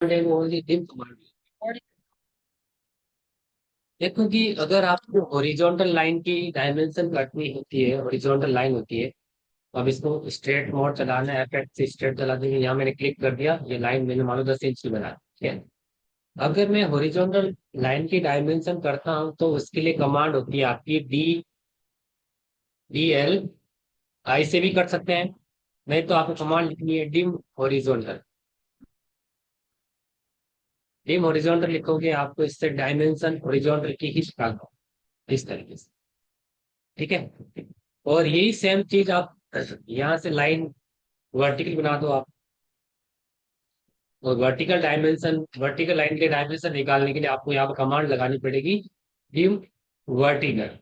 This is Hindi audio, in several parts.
Only dim command. देखो कि अगर आपको हॉरिजॉन्टल लाइन की डायमेंशन काटनी होती है, हॉरिजॉन्टल लाइन होती है, तो अब इसको स्ट्रेट मोड चलाना है, एफेक्ट से स्ट्रेट चला देंगे। यहाँ मैंने क्लिक कर दिया, ये लाइन मैंने मान लो 10 इंच की बना, ठीक है। अगर मैं हॉरिजॉन्टल लाइन की डायमेंशन करता हूँ तो उसके लिए कमांड होती है आपकी DL। आई से भी कर सकते हैं, नहीं तो आपको कमांड लिखनी है डिम हॉरिजॉन्टल। डिम हॉरिजॉन्टल लिखोगे आपको इससे डायमेंशन हॉरिजॉन्टल की ही निकालना, इस तरीके से, ठीक है। और यही सेम चीज आप यहाँ से लाइन वर्टिकल बना दो आप। और वर्टिकल लाइन के डायमेंशन निकालने के लिए आपको यहाँ पर कमांड लगानी पड़ेगी डिम वर्टिकल।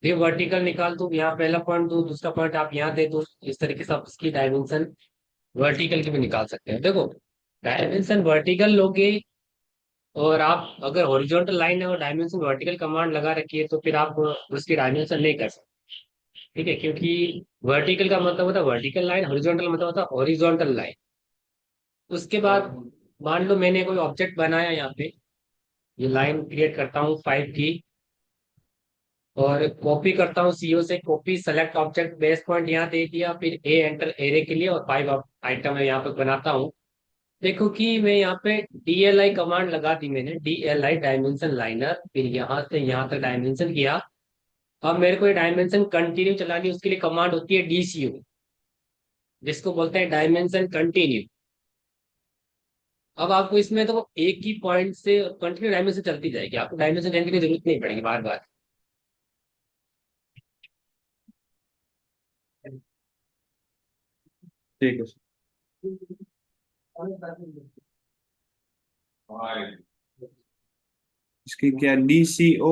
डिम वर्टिकल निकाल दो, यहाँ पहला पॉइंट दो, दूसरा पॉइंट आप यहाँ दे दो। इस तरीके से आप इसकी डायमेंशन वर्टिकल की भी निकाल सकते हैं। देखो, डायमेंशन वर्टिकल लोगे और आप अगर हॉरिजॉन्टल लाइन है और डायमेंशन वर्टिकल कमांड लगा रखी है तो फिर आप उसकी डायमेंशन नहीं कर सकते, ठीक है। क्योंकि वर्टिकल का मतलब होता है वर्टिकल लाइन, हॉरिजॉन्टल मतलब होता है हॉरिजॉन्टल लाइन। उसके बाद मान लो मैंने कोई ऑब्जेक्ट बनाया यहाँ पे, ये लाइन क्रिएट करता हूँ 5 की, और कॉपी करता हूँ सीओ से, copy select object base point यहाँ दे दिया, फिर ए एंटर एरे के लिए, और 5 आइटम है यहाँ पे बनाता हूँ। देखो कि मैं यहाँ पे DLI कमांड लगा दी मैंने, DLI डायमेंशन लाइनर, फिर यहाँ से यहाँ तक डायमेंशन किया। अब मेरे को ये डायमेंशन कंटिन्यू चलानी है, उसके लिए कमांड होती है DCU, जिसको बोलते हैं डायमेंशन कंटिन्यू। अब आपको इसमें तो एक ही पॉइंट से कंटिन्यू डायमेंशन चलती जाएगी, आपको डायमेंशन चेंज करने की जरूरत नहीं पड़ेगी बार बार। ठीक है। इसकी क्या DCO?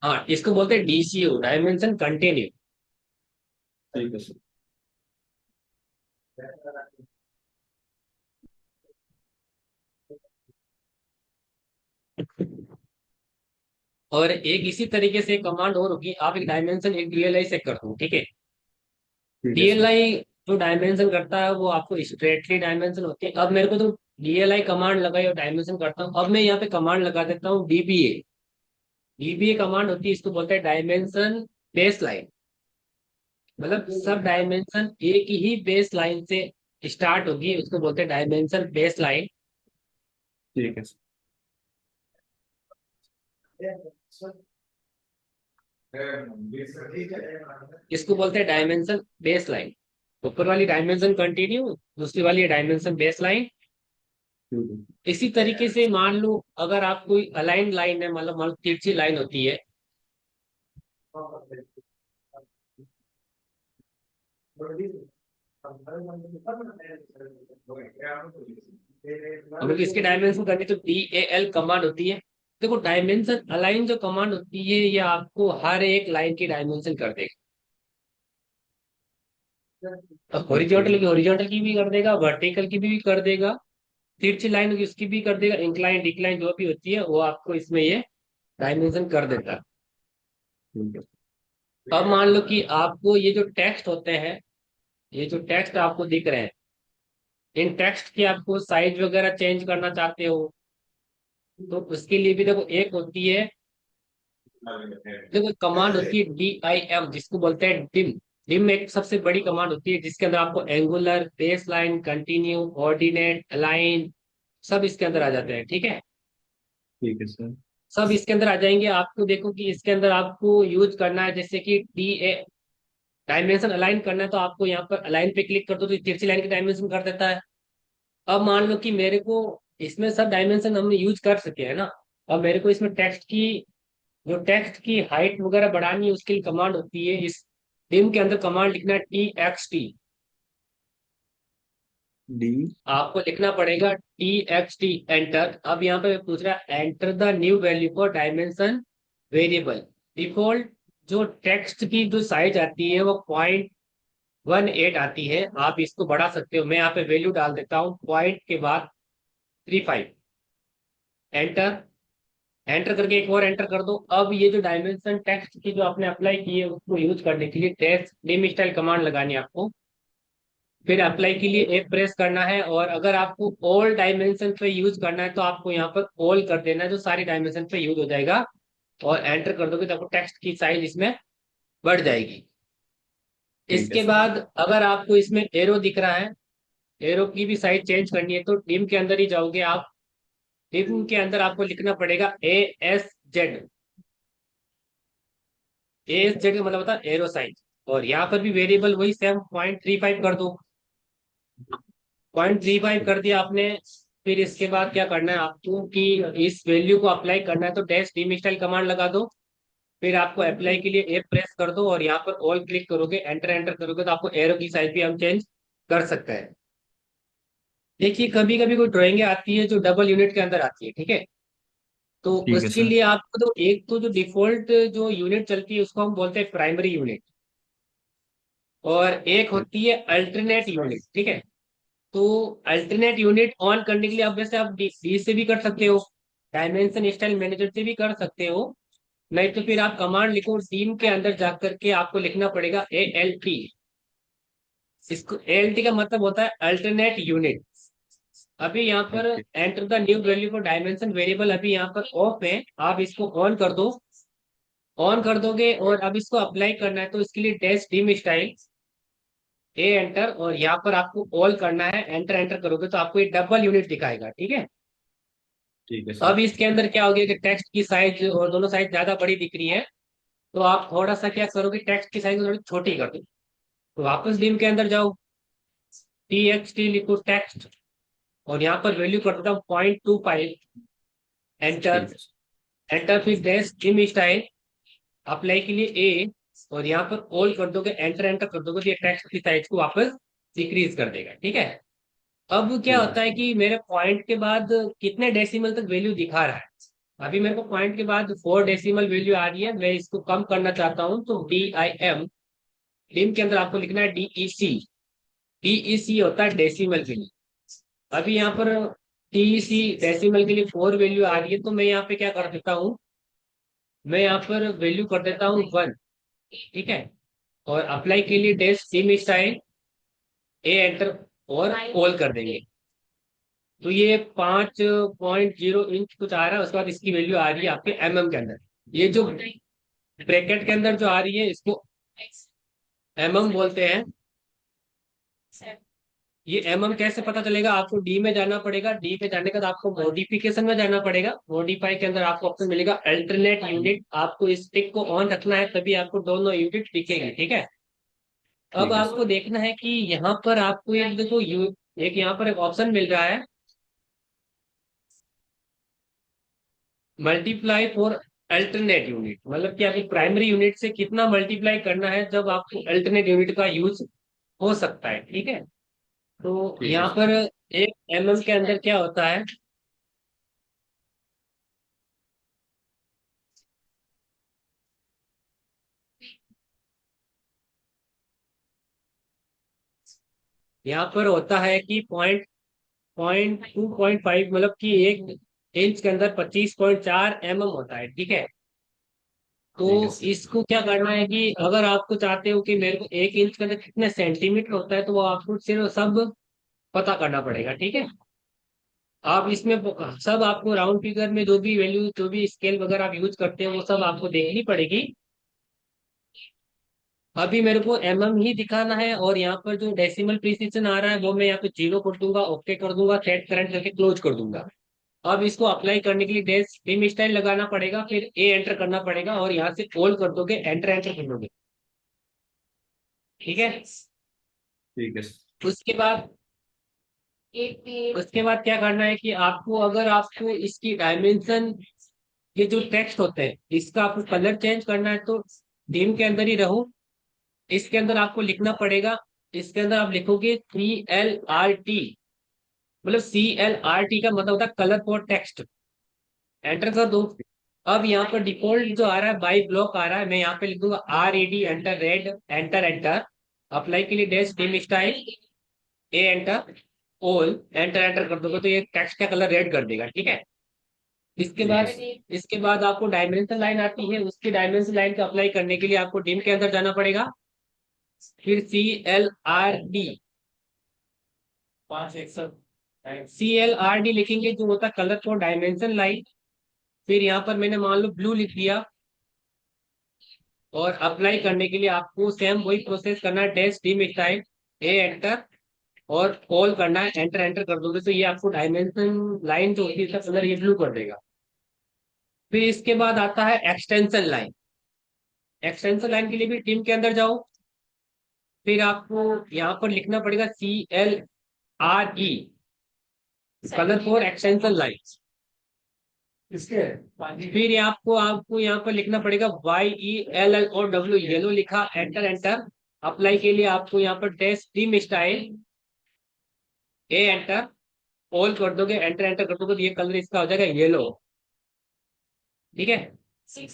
हाँ, इसको बोलते हैं DCU, डायमेंशन कंटिन्यू। ठीक है सर। और एक इसी तरीके से कमांड और होगी, आप एक डायमेंशन एक DLI से कर दो, ठीक है। ठीक है सर। DLI जो डायमेंशन करता है वो आपको स्ट्रेटली डायमेंशन होती है। अब मेरे को तो DLI कमांड लगाई और डायमेंशन करता हूँ, अब मैं यहाँ पे कमांड लगा देता हूँ DBA। DBA कमांड होती है, इसको बोलते हैं डायमेंशन बेस लाइन। मतलब सब डायमेंशन एक ही बेस लाइन से स्टार्ट होगी, उसको बोलते हैं डायमेंशन बेस लाइन। ठीक है इसको बोलते हैं डायमेंशन बेस लाइन। ऊपर वाली डायमेंशन कंटिन्यू, दूसरी वाली डायमेंशन बेस लाइन। सर। इसी तरीके से मान लो अगर आप कोई अलाइन लाइन है, मतलब मान लो तिरछी लाइन होती है, अगर इसके डायमेंशन करनी तो DAL कमांड होती है। देखो, डायमेंशन अलाइन जो कमांड होती है ये आपको हर एक लाइन की डायमेंशन कर देगा। ओके। हॉरिजॉन्टल की भी कर देगा, वर्टिकल की भी कर देगा, तिरछी लाइन होगी उसकी भी कर देगा, इंक्लाइन डिक्लाइन जो भी होती है वो आपको इसमें ये डायमेंशन कर देता है। ठीक है। अब मान लो कि आपको ये जो टेक्स्ट होते हैं, ये जो टेक्स्ट आपको दिख रहे हैं, इन टेक्स्ट की आपको साइज वगैरह चेंज करना चाहते हो तो उसके लिए भी देखो एक होती है, देखो कमांड होती है DIM, जिसको बोलते हैं डिम। डिम एक सबसे बड़ी कमांड होती है जिसके अंदर आपको angular, base line, continue, ordinate, align सब इसके अंदर आ जाते हैं, ठीक है। ठीक है सर। सब इसके अंदर आ जाएंगे। आपको देखो कि इसके अंदर आपको यूज करना है, जैसे कि डायमेंशन अलाइन करना है तो आपको यहाँ पर अलाइन पे क्लिक कर दो तो ये तिरछी लाइन की डायमेंशन कर देता है। अब मान लो कि मेरे को इसमें सब डायमेंशन हमने यूज कर सके है ना। अब मेरे को इसमें टेक्स्ट की हाइट वगैरह बढ़ानी है, उसके लिए कमांड होती है इस डिम के अंदर, कमांड लिखना है TXT। डी। आपको लिखना पड़ेगा TXT एंटर। अब यहाँ पे पूछ रहा है enter the new value for dimension variable. Default जो टेक्स्ट की जो साइज आती है वो 0.18 आती है, आप इसको बढ़ा सकते हो। मैं यहाँ पे वैल्यू डाल देता हूँ पॉइंट के बाद 35। एंटर। एंटर करके एक और एंटर कर दो। अब ये जो डायमेंशन टेक्स्ट की जो आपने अप्लाई की है उसको यूज करने के लिए टेक्स्ट डिम स्टाइल कमांड लगानी है आपको। फिर अप्लाई के लिए ए प्रेस करना है, और अगर आपको ऑल डायमेंशन पे यूज करना है तो आपको यहाँ पर ऑल कर देना है, तो सारी डायमेंशन पे यूज हो जाएगा। और एंटर कर दोगे तो आपको टेक्स्ट की साइज इसमें बढ़ जाएगी। ठीक है इसके सर। बाद अगर आपको इसमें एरो दिख रहा है, एरो की भी साइज चेंज करनी है तो डिम के अंदर ही जाओगे आप। डिम के अंदर आपको लिखना पड़ेगा ASZ। ASZ का मतलब होता है एरो साइज। और यहाँ पर भी वेरिएबल वही सेम 0.35 कर दो। 0.35 कर दिया आपने। फिर इसके बाद क्या करना है आपको कि इस वैल्यू को अप्लाई करना है तो डैश डिम स्टाइल कमांड लगा दो। फिर आपको अप्लाई के लिए ए प्रेस कर दो और यहाँ पर ऑल क्लिक करोगे, एंटर एंटर करोगे तो आपको एरो की साइज भी हम चेंज कर सकते हैं। देखिए कभी कभी कोई ड्राइंगें आती है जो डबल यूनिट के अंदर आती है, ठीक है। तो ठीक है उसके सर। लिए आपको तो एक तो जो डिफॉल्ट जो यूनिट चलती है उसको हम बोलते हैं प्राइमरी यूनिट, और एक होती है अल्टरनेट यूनिट, ठीक है। तो अल्टरनेट यूनिट ऑन करने के लिए आप वैसे आप डी से भी कर सकते हो, डायमेंशन स्टाइल मैनेजर से भी कर सकते हो। नहीं तो फिर आप कमांड लिखो, टीम के अंदर जा करके आपको लिखना पड़ेगा ALT। इसको ALT का मतलब होता है अल्टरनेट यूनिट। अभी यहाँ पर okay. Enter the new value for dimension variable अभी यहाँ पर ऑफ है, आप इसको ऑन कर दो। ऑन कर दोगे और अब इसको अप्लाई करना है तो इसके लिए डैश डिम स्टाइल ए एंटर, और यहाँ पर आपको ऑल करना है, एंटर एंटर करोगे तो आपको एक डबल यूनिट दिखाएगा, ठीक है। ठीक है सर। अब इसके अंदर क्या हो गया कि टेक्स्ट की साइज और दोनों साइज ज्यादा बड़ी दिख रही है। तो आप थोड़ा सा क्या करोगे, टेक्स्ट की साइज थोड़ी छोटी कर दो। तो वापस डिम के अंदर जाओ, TXT लिखो टेक्स्ट, और यहाँ पर वैल्यू कर देता हूँ 0.25। एंटर। ठीक है सर। एंटर फिर डैश डिम स्टाइल अप्लाई के लिए ए, और यहाँ पर ऑल कर दोगे, एंटर एंटर कर दोगे तो ये टेक्स्ट की साइज को वापस डिक्रीज कर देगा, ठीक है। अब क्या ठीक है होता है सर। कि मेरे पॉइंट के बाद कितने डेसिमल तक वैल्यू दिखा रहा है। अभी मेरे को पॉइंट के बाद 4 डेसिमल वैल्यू आ रही है, मैं इसको कम करना चाहता हूँ तो DIM, डिम के अंदर आपको लिखना है DEC। DEC होता है डेसिमल के लिए। अभी यहाँ पर TEC डेसिमल के लिए 4 वैल्यू आ रही है, तो मैं यहाँ पे क्या कर देता हूँ, मैं यहाँ पर वैल्यू कर देता हूँ 1, ठीक है। और अप्लाई के लिए डैश सिम स्टाइल ए एंटर, और ऑल कर देंगे। तो ये 5.0 इंच कुछ आ रहा है, उसके बाद इसकी वैल्यू आ रही है आपके के अंदर। ये जो ब्रैकेट के अंदर जो आ रही है इसको बोलते हैं। ये कैसे पता चलेगा, आपको डी में जाना पड़ेगा। डी में जाने के बाद आपको मॉडिफिकेशन में जाना पड़ेगा। मॉडिफाई के अंदर आपको ऑप्शन मिलेगा अल्टरनेट यूनिट, आपको इस टिक को ऑन रखना है तभी आपको दोनों यूनिट दिखेंगे, ठीक है। अब ठीक है आपको सर। देखना है कि यहाँ पर आपको एक देखो एक यहाँ पर एक ऑप्शन मिल रहा है, मल्टीप्लाई फॉर अल्टरनेट यूनिट। मतलब कि आपकी प्राइमरी यूनिट से कितना मल्टीप्लाई करना है जब आपको अल्टरनेट यूनिट का यूज हो सकता है, ठीक है। तो ठीक है यहाँ सर। पर एक के अंदर क्या होता है, यहाँ पर होता है कि पॉइंट 2.5, मतलब कि 1 इंच के अंदर 25.4 होता है, ठीक है। तो ठीक है सर। इसको क्या करना है कि अगर आपको चाहते हो कि मेरे को 1 इंच के अंदर कितने सेंटीमीटर होता है तो वो आपको सिर्फ सब पता करना पड़ेगा, ठीक है। आप इसमें सब आपको राउंड फिगर में जो भी वैल्यू जो भी स्केल वगैरह आप यूज करते हैं वो सब आपको देखनी पड़ेगी। अभी मेरे को ही दिखाना है, और यहाँ पर जो डेसिमल प्रिसिजन आ रहा है वो मैं यहाँ पे 0 कर दूंगा, ओके कर दूंगा, सेट करंट करके क्लोज कर दूंगा। अब इसको अप्लाई करने के लिए डैश सिम स्टाइल लगाना पड़ेगा, फिर ए एंटर करना पड़ेगा, और यहाँ से ऑल कर दोगे, एंटर एंटर कर दोगे, ठीक है। ठीक है सर। उसके बाद क्या करना है कि आपको अगर आपको इसकी डायमेंशन, ये जो टेक्स्ट होते हैं इसका आपको कलर चेंज करना है तो थीम के अंदर ही रहो। इसके अंदर आपको लिखना पड़ेगा, इसके अंदर आप लिखोगे CLRT, मतलब CLRT का मतलब होता है कलर फॉर टेक्स्ट। एंटर कर दो। अब यहाँ पर डिफॉल्ट जो आ रहा है बाई ब्लॉक आ रहा है, मैं यहाँ पे लिख दूंगा RAD enter red, enter enter. Apply के लिए डैश थीम स्टाइल ए एंटर, ऑल, एंटर एंटर कर दोगे तो ये टेक्स्ट का कलर रेड कर देगा, ठीक है। इसके ठीक है बाद सर। आपको डायमेंशन लाइन आती है, उसकी डायमेंशन लाइन को अप्लाई करने के लिए आपको डिम के अंदर जाना पड़ेगा। फिर CLRD, CLRD लिखेंगे जो होता है कलर फॉर डायमेंशन लाइन। फिर यहाँ पर मैंने मान लो ब्लू लिख दिया। और अप्लाई करने के लिए आपको सेम वही प्रोसेस करना है, डैश डी स्टाइल, ए एंटर, और कॉल करना है, एंटर एंटर कर दोगे तो ये आपको डायमेंशन लाइन जो होती है इसका कलर ये ब्लू कर देगा। फिर इसके बाद आता है एक्सटेंशन लाइन। एक्सटेंशन लाइन के लिए भी टीम के अंदर जाओ। फिर आपको यहाँ पर लिखना पड़ेगा CLRE, colour for extension line. इसके फिर आपको आपको यहाँ पर लिखना पड़ेगा YELLOW, येलो लिखा, एंटर एंटर। अप्लाई के लिए आपको यहाँ पर डैश टीम स्टाइल, ए एंटर, ऑल कर दोगे, एंटर एंटर कर दोगे तो ये कलर इसका हो जाएगा येलो। ठीक है।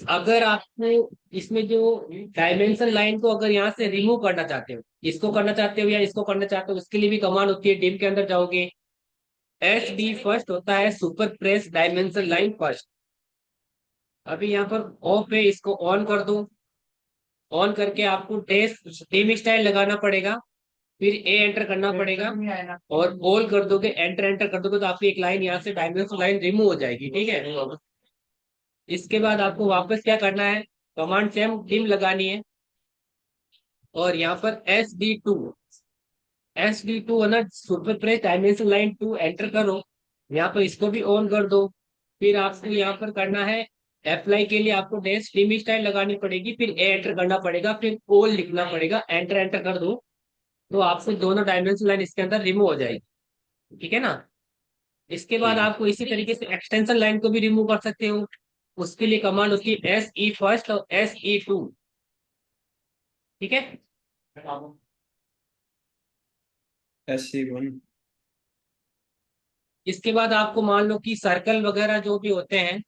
अगर आपको इसमें जो डायमेंशन लाइन को अगर यहाँ से रिमूव करना चाहते हो, इसको करना चाहते हो या इसको करना चाहते हो, उसके लिए भी कमांड होती है। टीम के अंदर जाओगे, SD फर्स्ट होता है, super press dimension line first. अभी यहाँ पर ऑफ है, इसको ऑन कर दो। ऑन करके आपको डैश टीम स्टाइल लगाना पड़ेगा, फिर ए एंटर करना पड़ेगा, और ऑल कर दोगे, एंटर एंटर कर दोगे तो आपकी एक लाइन यहाँ से डायमेंशन लाइन रिमूव हो जाएगी। ठीक है। इसके बाद आपको वापस क्या करना है, कमांड सेम टीम लगानी है, और यहाँ पर SD2 है ना, super press dimension line 2 enter करो। यहाँ पर इसको भी ऑन कर दो। फिर आपको यहाँ पर करना है अप्लाई के लिए आपको डैश टीम स्टाइल लगानी पड़ेगी, फिर ए एंटर करना पड़ेगा, फिर ऑल लिखना पड़ेगा, एंटर एंटर कर दो तो आपसे दोनों डायमेंशन लाइन इसके अंदर रिमूव हो जाएगी। ठीक है ना। इसके बाद ठीक है। आपको इसी तरीके से एक्सटेंशन लाइन को भी रिमूव कर सकते हो। उसके लिए कमांड होती है SE फर्स्ट और SE2। ठीक है। SC1। इसके बाद आपको मान लो कि सर्कल वगैरह जो भी होते हैं,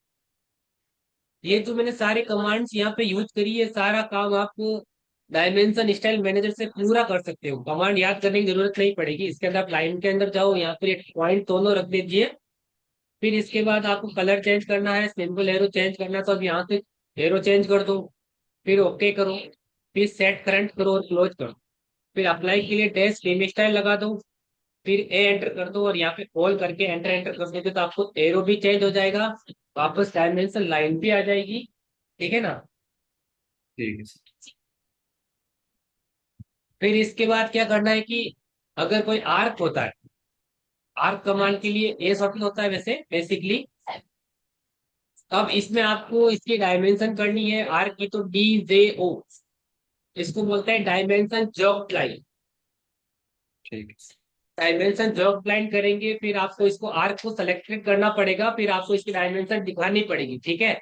ये जो मैंने सारे कमांड्स यहाँ पे यूज करी है, सारा काम आपको डायमेंशन स्टाइल मैनेजर से पूरा कर सकते हो। कमांड याद करने की जरूरत नहीं पड़ेगी। इसके अंदर आप लाइन के अंदर जाओ, यहाँ पर एक पॉइंट दोनों रख दीजिए। फिर इसके बाद आपको कलर चेंज करना है, सिंपल एरो चेंज करना है तो अब यहाँ से एरो चेंज कर दो। फिर ओके करो, फिर सेट करंट करो और क्लोज करो। फिर अप्लाई के लिए डैश टीम स्टाइल लगा दो, फिर ए एंटर कर दो, और यहाँ पे ऑल करके एंटर एंटर कर दोगे तो आपको एरो भी चेंज हो जाएगा, वापस डायमेंशन लाइन भी आ जाएगी। ठीक है ना। ठीक है। फिर इसके बाद क्या करना है कि अगर कोई आर्क होता है, आर्क कमांड के लिए ए शॉर्ट होता है वैसे बेसिकली। अब इसमें आपको इसकी डायमेंशन करनी है आर्क की, तो DJO, इसको बोलते हैं डायमेंशन जॉब लाइन। ठीक है। डायमेंशन जॉब लाइन करेंगे, फिर आपको इसको आर्क को सेलेक्ट करना पड़ेगा, फिर आपको इसकी डायमेंशन दिखानी पड़ेगी। ठीक है।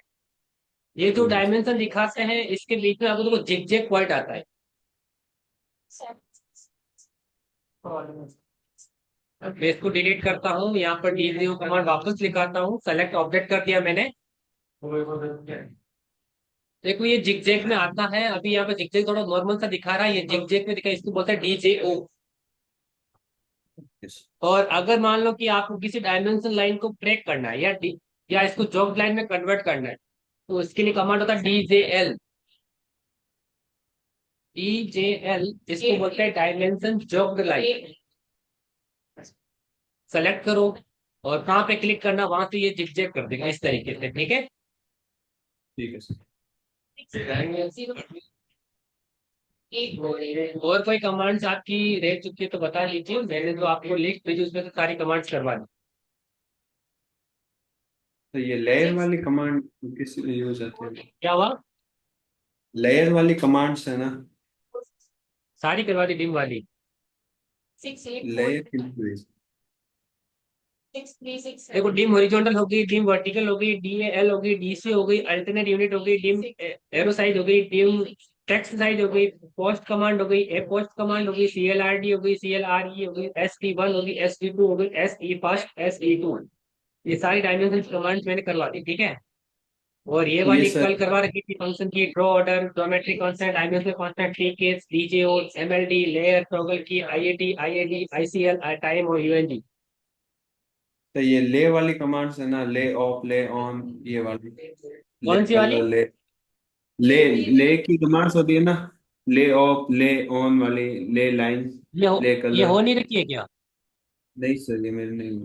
ये जो ठीक है। डायमेंशन दिखाते हैं इसके बीच में आपको देखो जिग जैग पॉइंट आता है। अब मैं इसको डिलीट करता हूँ, यहाँ पर DJO कमांड वापस लिखाता हूँ, सेलेक्ट ऑब्जेक्ट कर दिया मैंने। देखो ये जिग जैग में आता है, अभी यहाँ पे जिग जैग थोड़ा नॉर्मल सा दिखा रहा है, ये जिग जैग में दिखा, इसको बोलते हैं DJO। यस। और अगर मान लो कि आपको किसी डायमेंशन लाइन को ब्रेक करना है या इसको जॉब लाइन में कन्वर्ट करना है, तो उसके लिए कमांड होता है DJL। DJL इसको बोलते हैं डायमेंशन जॉब लाइन। सेलेक्ट करो, और कहाँ पे क्लिक करना वहां से ये जिग कर देगा इस तरीके से। ठीक है। ठीक है सर। और कोई कमांड्स आपकी रह चुकी है तो बता दीजिए, मैंने जो आपको लिस्ट भेजी उसमें से सारी कमांड्स करवा दी। तो ये लेयर वाली कमांड किस लिए यूज आती है? क्या हुआ? लेयर वाली कमांड्स है ना? सारी करवा दी डिम वाली। लेयर की please। देखो डिम हॉरिजॉन्टल हो गई, डिम वर्टिकल हो गई, DAL हो गई, DC हो गई, अल्टरनेट यूनिट हो गई, डिम एरो साइज हो गई, डिम टेक्स्ट साइज हो गई, पोस्ट कमांड हो गई, ए पोस्ट कमांड हो गई, CLRD हो गई, CLRE हो गई, SD1 हो गई, SD2 हो गई, SE फर्स्ट, SE2। ये सारी डायमेंशन कमांड्स मैंने करवा दी। ठीक है। और ये ये वाली सर। कल करवा रखी थी फंक्शन की, draw order, geometry constant, dimension constant, TKs, DJO, MLD, layer, toggle की, IAT, IAD, ICL, टाइम और UNG। तो ये ले वाली कमांड्स है ना, ले ऑफ, ले ऑन, ये वाली। ले कौन सी वाली? कलर, ले ले की कमांड्स होती है ना, ले ऑफ, ले ऑन वाली, ले लाइन, ये हो ले ये कलर। हो नहीं रखी है क्या? नहीं सर, ये मेरे नहीं।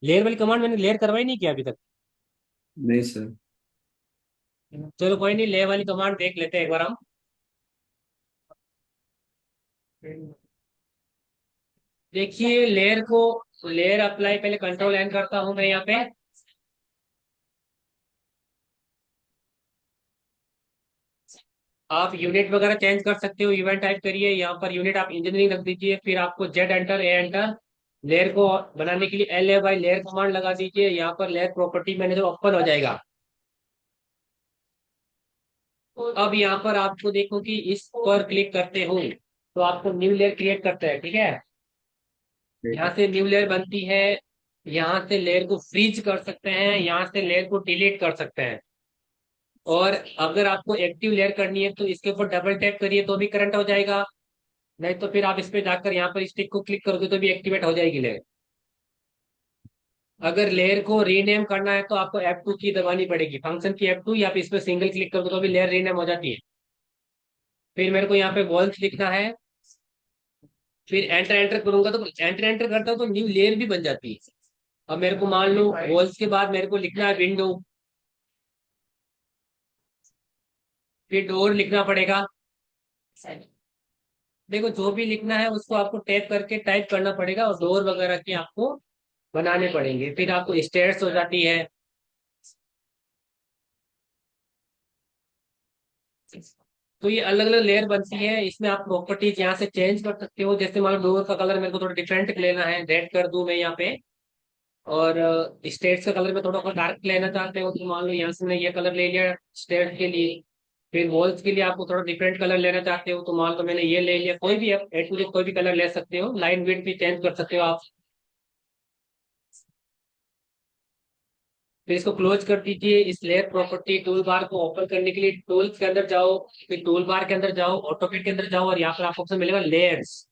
लेयर वाली कमांड मैंने लेयर करवाई नहीं किया अभी तक। नहीं सर। चलो कोई नहीं, लेयर वाली कमांड देख लेते हैं एक बार हम। देखिए लेयर को, लेयर अप्लाई पहले कंट्रोल एन करता हूं मैं यहाँ पे। आप यूनिट वगैरह चेंज कर सकते हो, इवेंट टाइप करिए, यहाँ पर यूनिट आप इंजीनियरिंग रख दीजिए, फिर आपको Z enter a enter. Layer को बनाने के लिए L A by layer command लगा दीजिए, यहाँ पर लेयर प्रॉपर्टी मैनेजर ओपन हो जाएगा। अब यहाँ पर आपको देखो कि इस पर क्लिक करते हो तो आपको न्यू लेयर क्रिएट करता है, ठीक है। ठीक यहाँ है। से न्यू लेयर बनती है, यहाँ से लेयर को फ्रीज कर सकते हैं, यहाँ से लेयर को डिलीट कर सकते हैं। और अगर आपको एक्टिव लेयर करनी है तो इसके ऊपर डबल टैप करिए तो भी करंट हो जाएगा, नहीं तो फिर आप इस पे जाकर यहाँ पर स्टिक को क्लिक करोगे तो भी एक्टिवेट हो जाएगी लेयर। अगर लेयर को रीनेम करना है तो आपको F2 की दबानी पड़ेगी, फंक्शन की F2, या फिर इस पे सिंगल क्लिक कर दो तो भी लेयर रीनेम हो जाती है। फिर मेरे को यहाँ पे वॉल्स लिखना है, फिर एंटर एंटर करूंगा तो एंटर एंटर करता हूँ तो न्यू लेयर भी बन जाती है। अब मेरे को मान लो वॉल्स के बाद मेरे को लिखना है विंडो, फिर डोर लिखना पड़ेगा। देखो जो भी लिखना है उसको आपको टैप करके टाइप करना पड़ेगा, और डोर वगैरह के आपको बनाने पड़ेंगे, फिर आपको स्टेयर्स हो जाती है। तो ये अलग अलग लेयर बनती है, इसमें आप प्रॉपर्टीज यहाँ से चेंज कर सकते हो। जैसे मान लो डोर का कलर मेरे को थोड़ा डिफरेंट लेना है, रेड कर दूं मैं यहाँ पे। और स्टेट्स का कलर में थोड़ा सा डार्क लेना चाहते हो तो मान लो यहाँ से मैंने ये कलर ले लिया स्टेट्स के लिए। फिर वॉल्स के लिए आपको थोड़ा डिफरेंट कलर लेना चाहते हो तो मान लो मैंने ये ले लिया, कोई भी आप ए टू जेड कोई भी कलर ले सकते हो, लाइन विड्थ भी चेंज कर सकते हो आप। फिर इसको क्लोज कर दीजिए। इस लेयर प्रॉपर्टी टूल बार को ओपन करने के लिए टूल्स के अंदर जाओ, फिर टूल बार के अंदर जाओ, ऑटोकैड के अंदर जाओ, और यहाँ पर आपको ऑप्शन मिलेगा लेयर्स।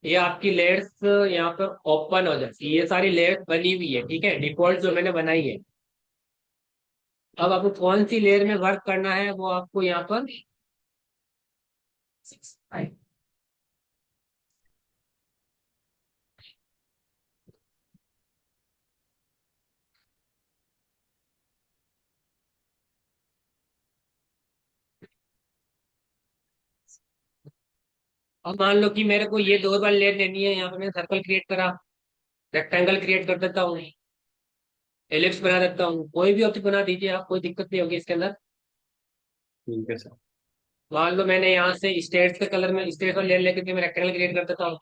ये आपकी लेयर्स यहाँ पर ओपन हो जाती है, ये सारी लेयर्स बनी हुई है, ठीक है, डिफॉल्ट जो मैंने बनाई है। अब आपको कौन सी लेयर में वर्क करना है वो आपको यहाँ पर, अब मान लो कि मेरे को ये दो बार लेयर लेनी है, यहाँ पे मैंने सर्कल क्रिएट करा, रेक्टेंगल क्रिएट कर देता हूँ, एलिप्स बना देता हूँ, कोई भी ऑब्जेक्ट बना दीजिए आप, कोई दिक्कत नहीं होगी इसके अंदर। ठीक है सर। मान लो मैंने यहाँ से स्टेट्स के कलर में स्टेट्स और लेयर लेकर के मैं रेक्टेंगल क्रिएट कर देता हूँ,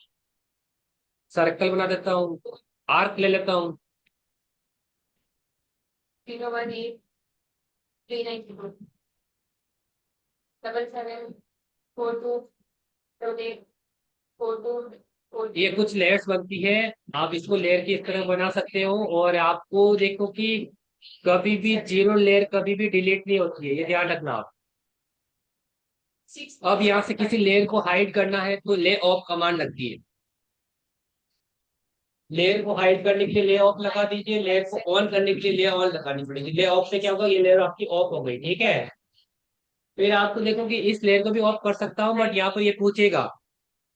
सर्कल बना देता हूँ, आर्क ले लेता हूँ। 0183977424842। ये कुछ लेयर्स बनती है, आप इसको लेयर की इस तरह बना सकते हो। और आपको देखो कि कभी भी जीरो लेयर कभी भी डिलीट नहीं होती है, ये ध्यान रखना आप। अब यहाँ से किसी लेयर को हाइड करना है तो ले ऑफ कमांड लगती है, लेयर को हाइड करने के लिए ले ऑफ लगा दीजिए, लेयर को ऑन करने के लिए ले ऑन लगानी पड़ेगी। ले ऑफ से क्या होगा, ये लेयर आपकी ऑफ हो गई, ठीक है। फिर आपको देखो कि इस लेयर को भी ऑफ कर सकता हूँ, बट यहाँ पर ये पूछेगा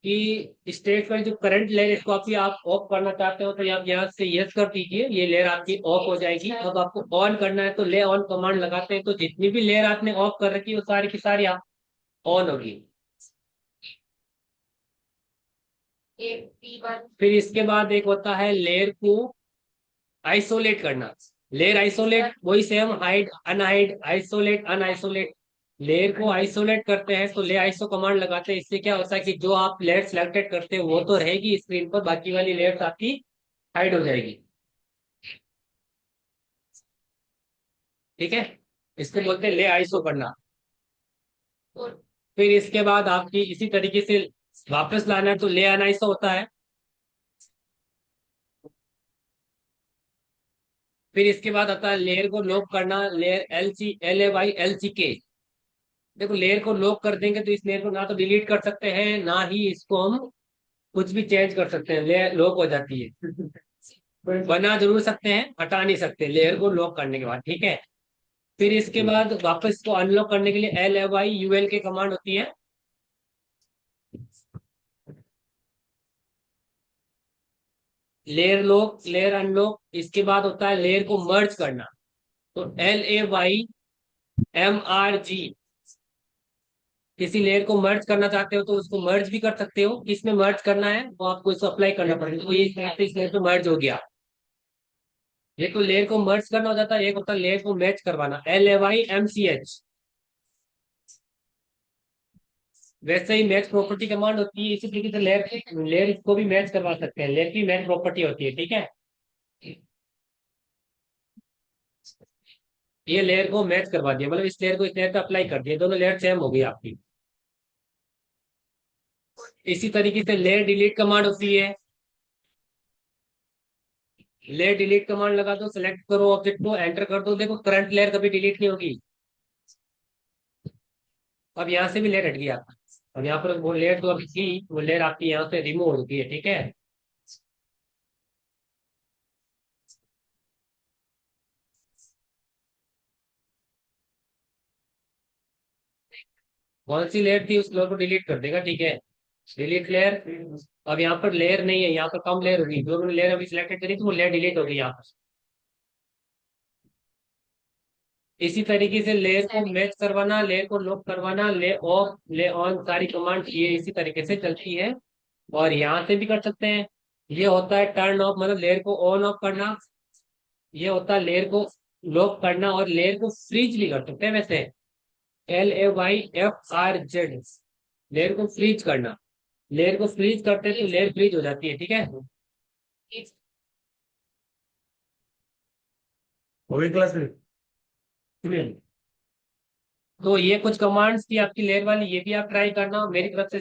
कि स्टेट पर जो करंट लेयर इसको आप ऑफ करना चाहते हो तो आप यहाँ से यस कर दीजिए, ये लेयर आपकी ऑफ हो जाएगी। अब आपको ऑन करना है तो ले ऑन कमांड लगाते हैं, तो जितनी भी लेयर आपने ऑफ कर रखी है वो सारी की सारी ऑन होगी। फिर इसके बाद एक होता है लेयर को आइसोलेट करना। लेयर आइसोलेट वही same, hide unhide, isolate unisolate. Layer को आइसोलेट करते हैं तो ले आइसो कमांड लगाते हैं, इससे क्या होता है कि जो आप लेयर सिलेक्टेड करते हो वो तो रहेगी स्क्रीन पर, बाकी वाली लेयर्स आपकी हाइड हो जाएगी, ठीक है। इसको बोलते हैं ले आइसो करना। फिर इसके बाद आपकी इसी तरीके से वापस लाना है तो ले अनआइसो होता है। फिर इसके बाद आता है लेयर को लॉक करना, लेयर LAY LCK। देखो लेयर को लॉक कर देंगे तो इस लेयर को ना तो डिलीट कर सकते हैं ना ही इसको हम कुछ भी चेंज कर सकते हैं, लेयर लॉक हो जाती है। बना जरूर सकते हैं, हटा नहीं सकते लेयर को लॉक करने के बाद, ठीक है। फिर इसके ठीक। बाद वापस इसको अनलॉक करने के लिए LAYUL की कमांड होती है। लेयर लॉक, लेयर अनलॉक, इसके बाद होता है लेयर को मर्ज करना। तो LAYMRG, किसी लेयर को मर्ज करना चाहते हो तो उसको मर्ज भी कर सकते हो। किसमें मर्ज करना है वो आपको इसको अप्लाई करना पड़ेगा। तो ये इस लेयर पे मर्ज हो गया। ये तो लेयर को मर्ज करना हो जाता है, एक होता है लेयर को मैच करवाना, LAYMCH। वैसे ही मैच प्रॉपर्टी कमांड होती है, इसी तरीके से लेयर लेयर को भी मैच करवा सकते हैं, लेयर की मैच प्रॉपर्टी होती है, ठीक है। ये लेयर को मैच करवा दिया, मतलब इस लेयर को इस लेयर पे अप्लाई कर दिया, दोनों लेयर सेम हो गई आपकी। इसी तरीके से लेयर डिलीट कमांड होती है। लेयर डिलीट कमांड लगा दो, सेलेक्ट करो ऑब्जेक्ट को, एंटर कर दो, देखो करंट लेयर कभी डिलीट नहीं होगी। अब यहाँ से भी लेयर हट गया आपका। अब यहाँ पर वो लेयर तो अभी थी, वो लेयर आपकी यहाँ से रिमूव हो गई है, ठीक है। कौन सी लेयर थी उस लेयर को डिलीट कर देगा, ठीक है। Delete layer. अब यहाँ पर लेयर नहीं है, यहाँ पर कम लेयर होगी, जो मैंने लेयर अभी सिलेक्टेड करी थी वो लेयर डिलीट हो गई यहाँ पर। इसी तरीके से लेयर को मैच करवाना, लेयर को लॉक करवाना, ले ऑफ ले ऑन, सारी कमांड ये इसी तरीके से चलती है। और यहाँ से भी कर सकते हैं। ये होता है टर्न ऑफ, मतलब लेयर को ऑन ऑफ करना। ये होता है लेयर को लॉक करना, और लेयर को फ्रीज भी कर सकते हैं वैसे। LAYFRZ, लेयर को फ्रीज करना। लेयर को फ्रीज करते हैं तो लेयर फ्रीज हो जाती है, ठीक है। हो गई क्लास में। तो ये कुछ कमांड्स थी आपकी लेयर वाली, ये भी आप ट्राई करना मेरी तरफ से।